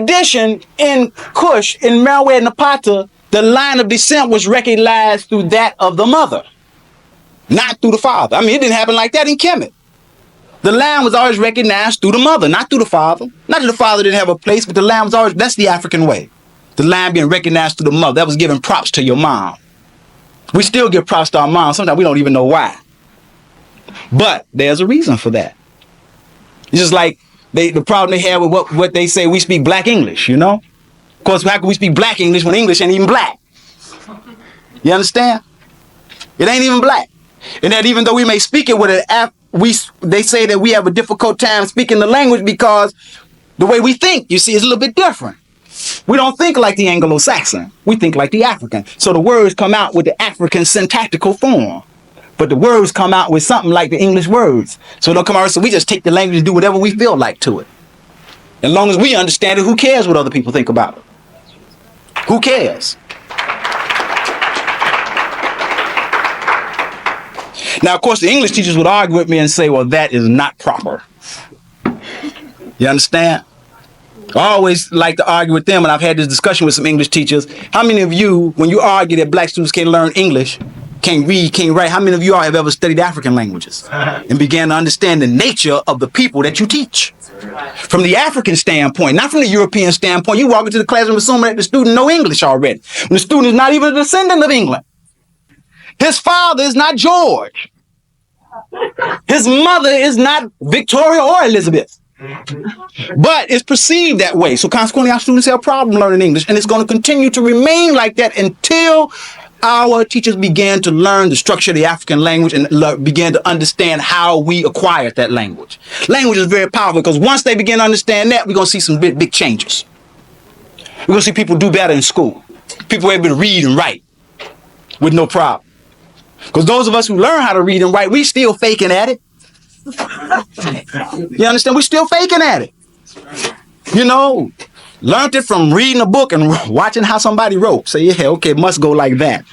addition, in Kush, in Meroe and Napata, the line of descent was recognized through that of the mother, not through the father. I mean, it didn't happen like that in Kemet. The line was always recognized through the mother, not through the father. Not that the father didn't have a place, but the line was always, that's the African way. The line being recognized through the mother. That was giving props to your mom. We still give props to our mom. Sometimes we don't even know why. But there's a reason for that. It's just like the problem they have with what they say, we speak black English, you know? Of course, how can we speak black English when English ain't even black? You understand? It ain't even black. And that even though we may speak it with an they say that we have a difficult time speaking the language because the way we think, you see, is a little bit different. We don't think like the Anglo-Saxon. We think like the African. So the words come out with the African syntactical form. But the words come out with something like the English words. So it don't come out, so we just take the language and do whatever we feel like to it. As long as we understand it, who cares what other people think about it? Who cares? Now, of course, the English teachers would argue with me and say, well, that is not proper. You understand? I always like to argue with them, and I've had this discussion with some English teachers. How many of you, when you argue that black students can't learn English, can't read, can't write, how many of you all have ever studied African languages and began to understand the nature of the people that you teach? From the African standpoint, not from the European standpoint. You walk into the classroom assuming that the student know English already. When the student is not even a descendant of England. His father is not George. His mother is not Victoria or Elizabeth. But it's perceived that way. So consequently, our students have a problem learning English, and it's going to continue to remain like that until our teachers began to learn the structure of the African language and began to understand how we acquired that language. Language is very powerful because once they begin to understand that, we're going to see some big changes. We're going to see people do better in school. People are able to read and write with no problem. Because those of us who learn how to read and write, we still faking at it. You understand? We're still faking at it. You know, learned it from reading a book and watching how somebody wrote. Say, yeah, okay, it must go like that.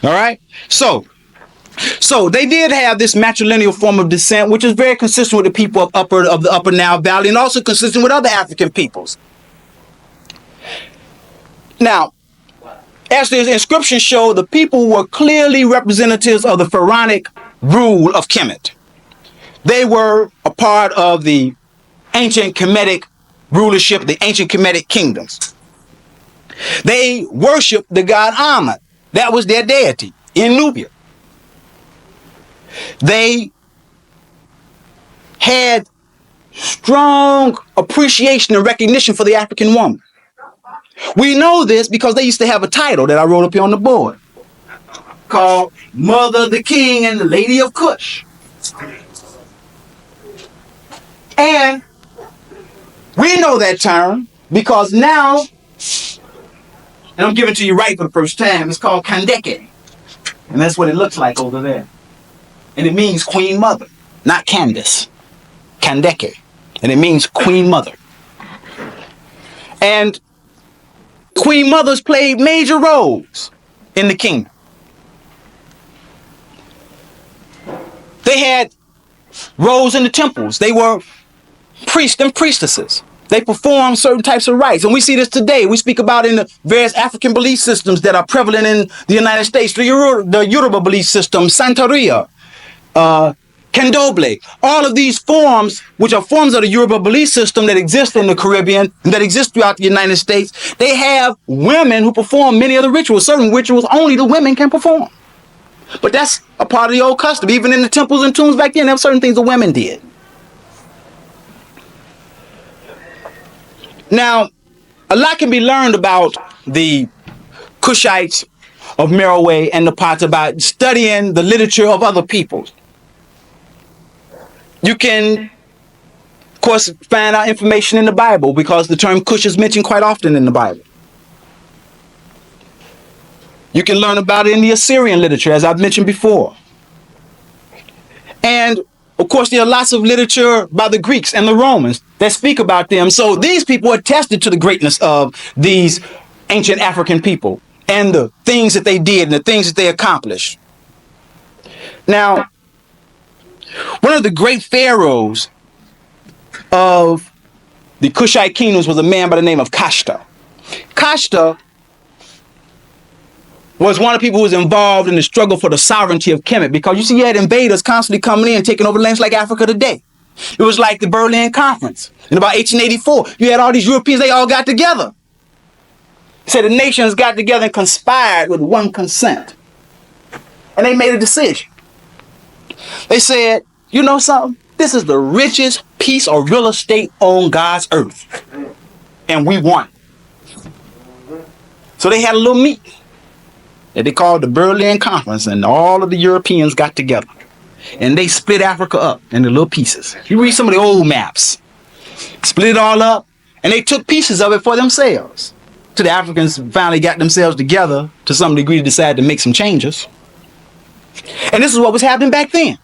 All right? So they did have this matrilineal form of descent, which is very consistent with the people of the Upper Nile Valley and also consistent with other African peoples. Now, as the inscriptions show, the people were clearly representatives of the pharaonic rule of Kemet. They were a part of the ancient Kemetic rulership, the ancient Kemetic kingdoms. They worshiped the god Amun. That was their deity in Nubia. They had strong appreciation and recognition for the African woman. We know this because they used to have a title that I wrote up here on the board called Mother, the King, and the Lady of Kush. And we know that term because now, and I'm giving it to you right for the first time, it's called Kandke. And that's what it looks like over there. And it means Queen Mother, not Candace. Kandke. And it means Queen Mother. And Queen Mothers played major roles in the kingdom. They had roles in the temples. They were priests and priestesses. They performed certain types of rites. And we see this today. We speak about in the various African belief systems that are prevalent in the United States. The Yoruba belief system, Santeria, Candomblé, all of these forms, which are forms of the Yoruba belief system that exist in the Caribbean, and that exist throughout the United States, they have women who perform many of the rituals. Certain rituals only the women can perform. But that's a part of the old custom. Even in the temples and tombs back then, there were certain things the women did. Now, a lot can be learned about the Kushites of Meroe and Napata by studying the literature of other peoples. You can, of course, find out information in the Bible because the term Kush is mentioned quite often in the Bible. You can learn about it in the Assyrian literature, as I've mentioned before. And, of course, there are lots of literature by the Greeks and the Romans that speak about them. So these people attested to the greatness of these ancient African people and the things that they did and the things that they accomplished. Now, one of the great pharaohs of the Kushite kingdoms was a man by the name of Kashta. Kashta was one of the people who was involved in the struggle for the sovereignty of Kemet, because you see, you had invaders constantly coming in, taking over lands like Africa today. It was like the Berlin Conference in about 1884. You had all these Europeans, they all got together. So the nations got together and conspired with one consent. And they made a decision. They said, you know something? This is the richest piece of real estate on God's earth. And we want it. So they had a little meeting that they called the Berlin Conference, and all of the Europeans got together. And they split Africa up into little pieces. You read some of the old maps. Split it all up, and they took pieces of it for themselves. Till the Africans finally got themselves together to some degree to decide to make some changes. And this is what was happening back then.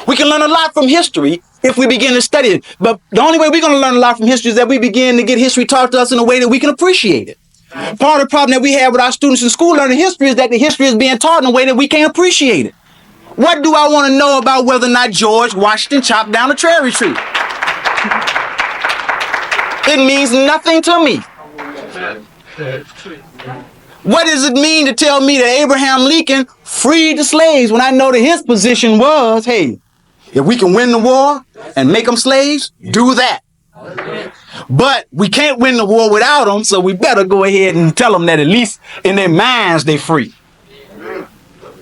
We can learn a lot from history if we begin to study it. But the only way we're going to learn a lot from history is that we begin to get history taught to us in a way that we can appreciate it. Part of the problem that we have with our students in school learning history is that the history is being taught in a way that we can't appreciate it. What do I want to know about whether or not George Washington chopped down a cherry tree? It means nothing to me. What does it mean to tell me that Abraham Lincoln freed the slaves when I know that his position was, hey, if we can win the war and make them slaves, do that. But we can't win the war without them, so we better go ahead and tell them that at least in their minds they're free.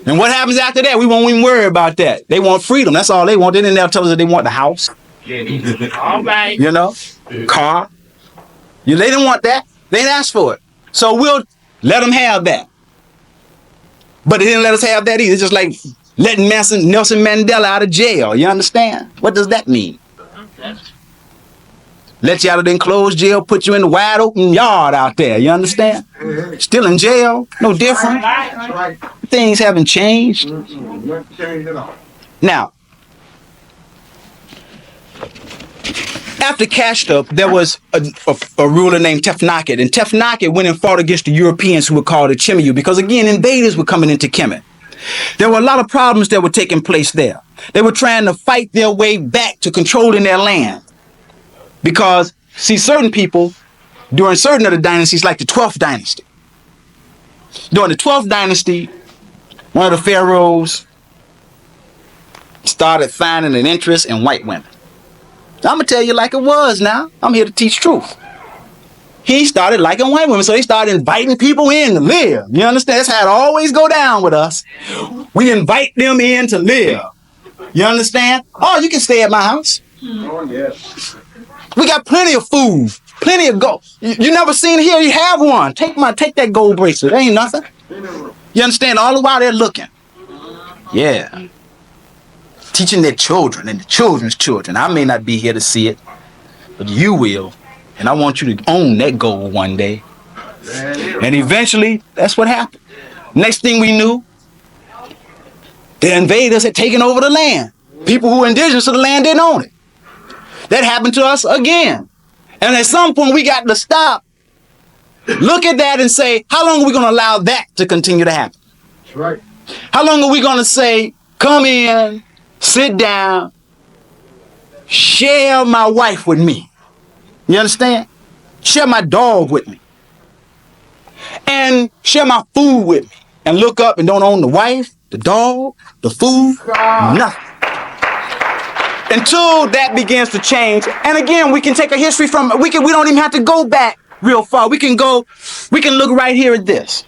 And what happens after that? We won't even worry about that. They want freedom. That's all they want. They didn't ever tell us that they want the house. All right. You know, car. They didn't want that. They didn't ask for it. So we'll let them have that. But they didn't let us have that either. It's just like letting Nelson Mandela out of jail. You understand? What does that mean? Let you out of the enclosed jail, put you in the wide open yard out there. You understand? Still in jail. No different. Things haven't changed. Now, after Kashta, there was a ruler named Tefnakhet. And Tefnakhet went and fought against the Europeans who were called the Chimiyu, because again, invaders were coming into Kemet. There were a lot of problems that were taking place there. They were trying to fight their way back to controlling their land. Because, see, certain people, during certain of the dynasties, like the 12th dynasty, during the 12th dynasty, one of the pharaohs started finding an interest in white women. I'm going to tell you like it was now. I'm here to teach truth. He started liking white women, so they started inviting people in to live. You understand? That's how it always go down with us. We invite them in to live. You understand? Oh, you can stay at my house. Oh, yes. We got plenty of food, plenty of gold. You never seen it here? You have one. Take that gold bracelet. It ain't nothing. You understand? All the while they're looking. Yeah. Teaching their children and the children's children. I may not be here to see it, but you will. And I want you to own that gold one day. And eventually, that's what happened. Next thing we knew, the invaders had taken over the land. People who were indigenous to the land didn't own it. That happened to us again. And at some point, we got to stop, look at that and say, how long are we going to allow that to continue to happen? That's right. How long are we going to say, come in, sit down, share my wife with me? You understand? Share my dog with me. And share my food with me. And look up and don't own the wife, the dog, the food, nothing. Until that begins to change. And again, we can take a history from, we don't even have to go back real far. We can look right here at this.